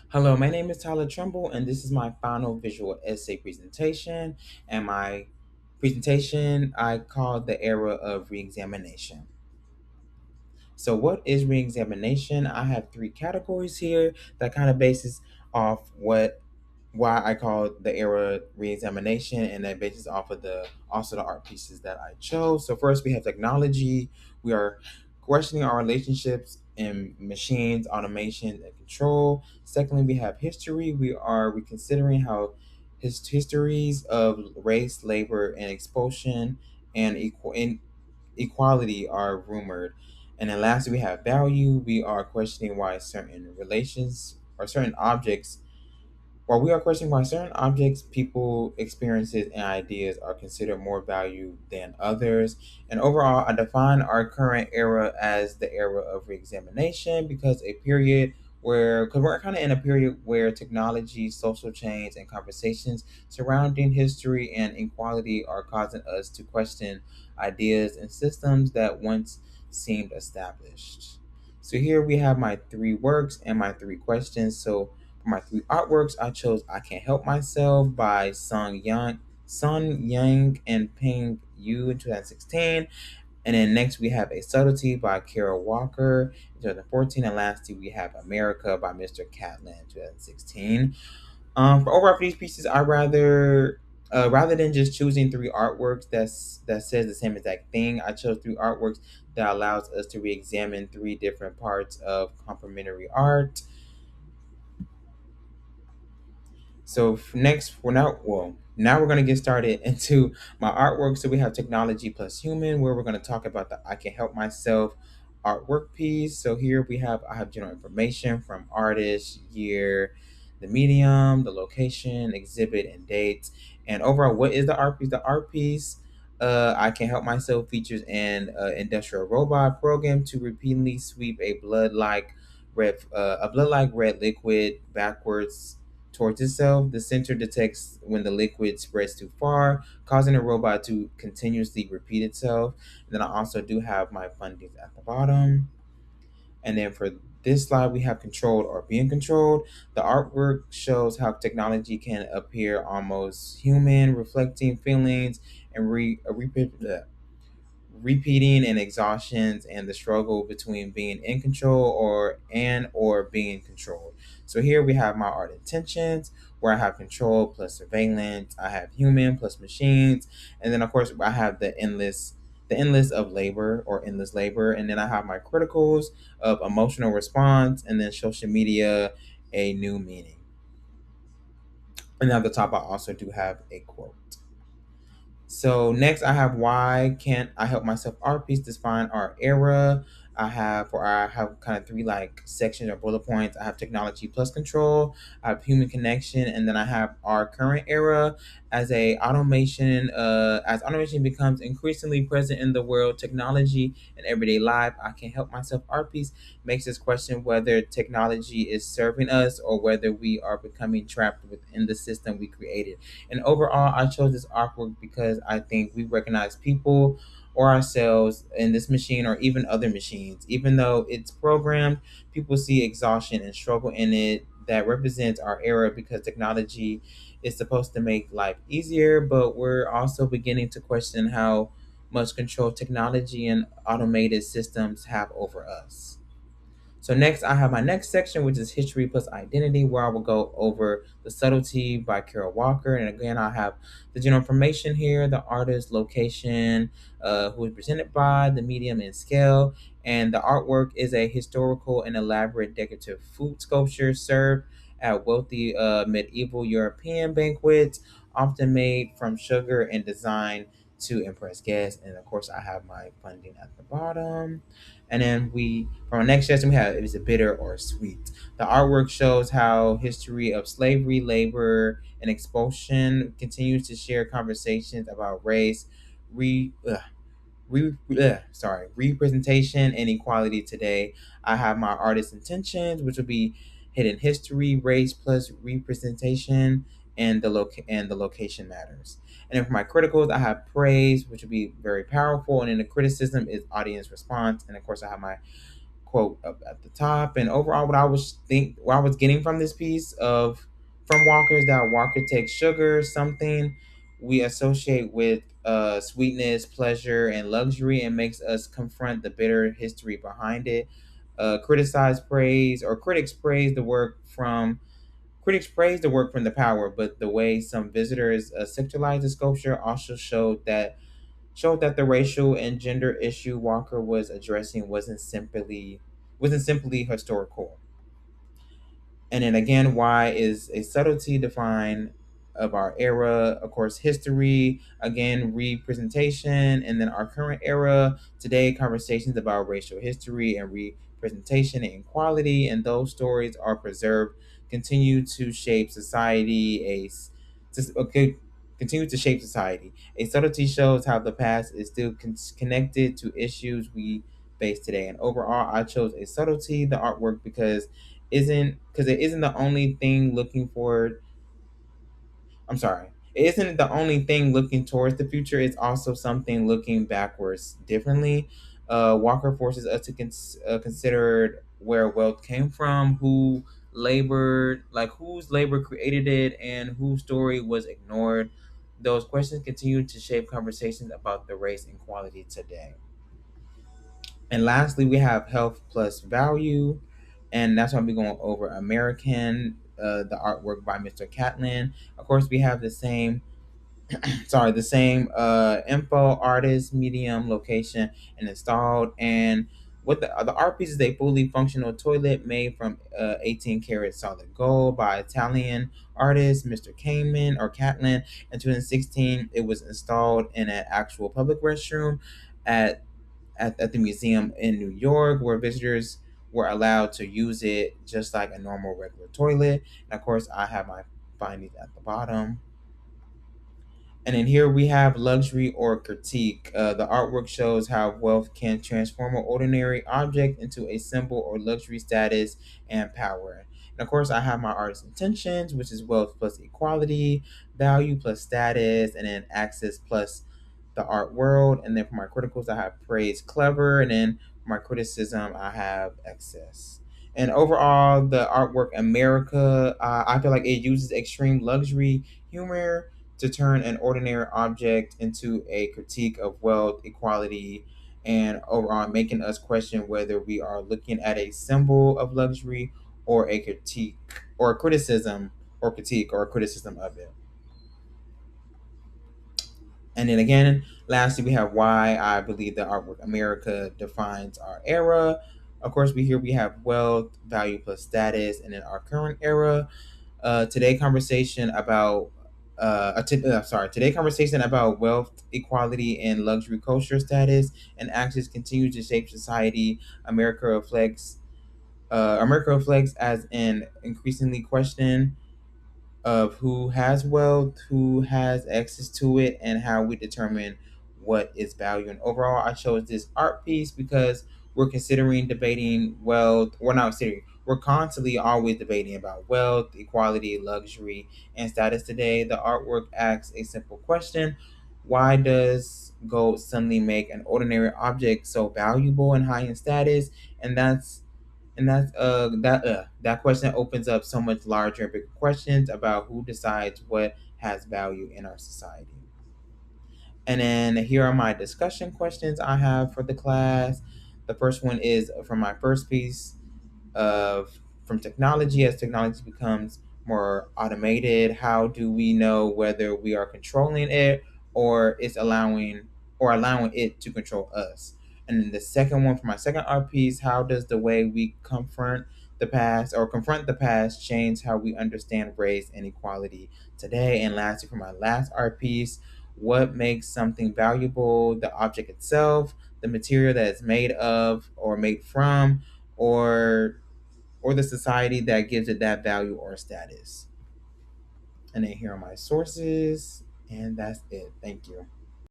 Hello, my name is Tyler Tremble, and this is my final visual essay presentation. And my presentation I called The Era of Reexamination. So, what is reexamination? I have three categories here that kind of bases off why I call it the era reexamination, and that bases off of the art pieces that I chose. So first we have technology. We are questioning our relationships in machines, automation, and control. Secondly, we have history. We are reconsidering how histories of race, labor, and expulsion and equality are rumored. And then lastly, we have value. We are questioning why certain relations or certain objects while we are questioning why certain objects, people, experiences, and ideas are considered more valued than others. And overall, I define our current era as the era of reexamination because because we're kind of in a period where technology, social change, and conversations surrounding history and equality are causing us to question ideas and systems that once seemed established. So here we have my three works and my three questions. So for my three artworks, I chose "I Can't Help Myself" by Sun Yang and Ping Yu in 2016. And then next we have "A Subtlety" by Kara Walker in 2014. And lastly, we have "America" by Mr. Catlin in 2016. For overall for these pieces, rather than just choosing three artworks that says the same exact thing, I chose three artworks that allows us to re-examine three different parts of complementary art. So next, now we're gonna get started into my artwork. So we have technology plus human, where we're gonna talk about the "I Can Help Myself" artwork piece. So here I have general information from artist, year, the medium, the location, exhibit, and dates. And overall, what is the art piece? The art piece, "I Can Help Myself" features an industrial robot programmed to repeatedly sweep a blood-like red liquid backwards towards itself. The sensor detects when the liquid spreads too far, causing the robot to continuously repeat itself. And then I also do have my findings at the bottom. And then for this slide, we have controlled or being controlled. The artwork shows how technology can appear almost human, reflecting feelings and repeating and exhaustions and the struggle between being in control or being controlled. So here we have my art intentions where I have control plus surveillance, I have human plus machines, and then of course I have the endless of labor or endless labor, and then I have my criticals of emotional response and then social media a new meaning. And at the top I also do have a quote. So next I have "Why Can't I Help Myself" art piece define our era. I have kind of three like sections or bullet points. I have technology plus control, I have human connection, and then I have our current era as automation becomes increasingly present in the world, technology and everyday life. "I Can't Help Myself" art piece makes us question whether technology is serving us or whether we are becoming trapped within the system we created. And overall, I chose this artwork because I think we recognize people or ourselves in this machine or even other machines. Even though it's programmed, people see exhaustion and struggle in it that represents our era because technology is supposed to make life easier, but we're also beginning to question how much control technology and automated systems have over us. So next, I have my next section, which is history plus identity, where I will go over "The Subtlety" by Carol Walker. And again, I have the general information here, the artist, location, who is presented by, the medium and scale. And the artwork is a historical and elaborate decorative food sculpture served at wealthy medieval European banquets, often made from sugar and designed to impress guests. And of course, I have my funding at the bottom. And then from our next session, we have "Is it bitter or sweet?" The artwork shows how history of slavery, labor, and expulsion continues to share conversations about race, re, ugh, representation, and equality today. I have my artist intentions, which will be hidden history, race plus representation, and the location matters. And then for my criticals, I have praise, which will be very powerful, and then the criticism is audience response. And of course, I have my quote up at the top. And overall, what I was getting from this piece of from Walker is that Walker takes sugar, something we associate with sweetness, pleasure, and luxury, and makes us confront the bitter history behind it. Criticize, praise, or critics praise the work from the power, but the way some visitors sexualized the sculpture also showed that the racial and gender issue Walker was addressing wasn't simply historical. And then again, why is a subtlety defined of our era? Of course, history, again, representation, and then our current era. Today, conversations about racial history and representation and equality, and those stories are preserved, continue to shape society. Okay, continue to shape society. A subtlety shows how the past is still connected to issues we face today. And overall, I chose a subtlety, the artwork, it isn't the only thing looking forward. I'm sorry. It isn't the only thing looking towards the future. It's also something looking backwards differently. Walker forces us to consider where wealth came from, whose labor created it, and whose story was ignored. Those questions continue to shape conversations about the race inequality today. And lastly, we have health plus value, and that's why we're going over American, the artwork by Mr. Catlin. Of course, we have the same info, artist, medium, location, and installed. And what the art piece is a fully functional toilet made from 18 karat solid gold by Italian artist Mr. Catlin. In 2016, it was installed in an actual public restroom at at the museum in New York, where visitors were allowed to use it just like a normal regular toilet. And of course, I have my findings at the bottom. And then here we have luxury or critique. The artwork shows how wealth can transform an ordinary object into a symbol or luxury status and power. And of course, I have my artist's intentions, which is wealth plus equality, value plus status, and then access plus the art world. And then for my criticals, I have praise, clever, and then for my criticism, I have excess. And overall, the artwork America, I feel like it uses extreme luxury humor to turn an ordinary object into a critique of wealth, equality, and overall making us question whether we are looking at a symbol of luxury or a critique or a criticism or critique or a criticism of it. And then again, lastly, we have why I believe that artwork America defines our era. Of course, we have wealth, value plus status, and in our current era. Today conversation about wealth, equality, and luxury culture status and access continue to shape society. America reflects as an increasingly question of who has wealth, who has access to it, and how we determine what is value. And overall, I chose this art piece because we're considering debating wealth. We're not considering. We're constantly always debating about wealth, equality, luxury, and status today. The artwork asks a simple question: why does gold suddenly make an ordinary object so valuable and high in status? And that question opens up so much larger and bigger questions about who decides what has value in our society. And then here are my discussion questions I have for the class. The first one is from my first piece of from technology. As technology becomes more automated, how do we know whether we are controlling it or it's allowing it to control us? And then the second one, for my second art piece, how does the way we confront the past change how we understand race and equality today? And lastly, for my last art piece, what makes something valuable? The object itself, the material that it's made of or made from, or the society that gives it that value or status. And then here are my sources, and that's it. Thank you.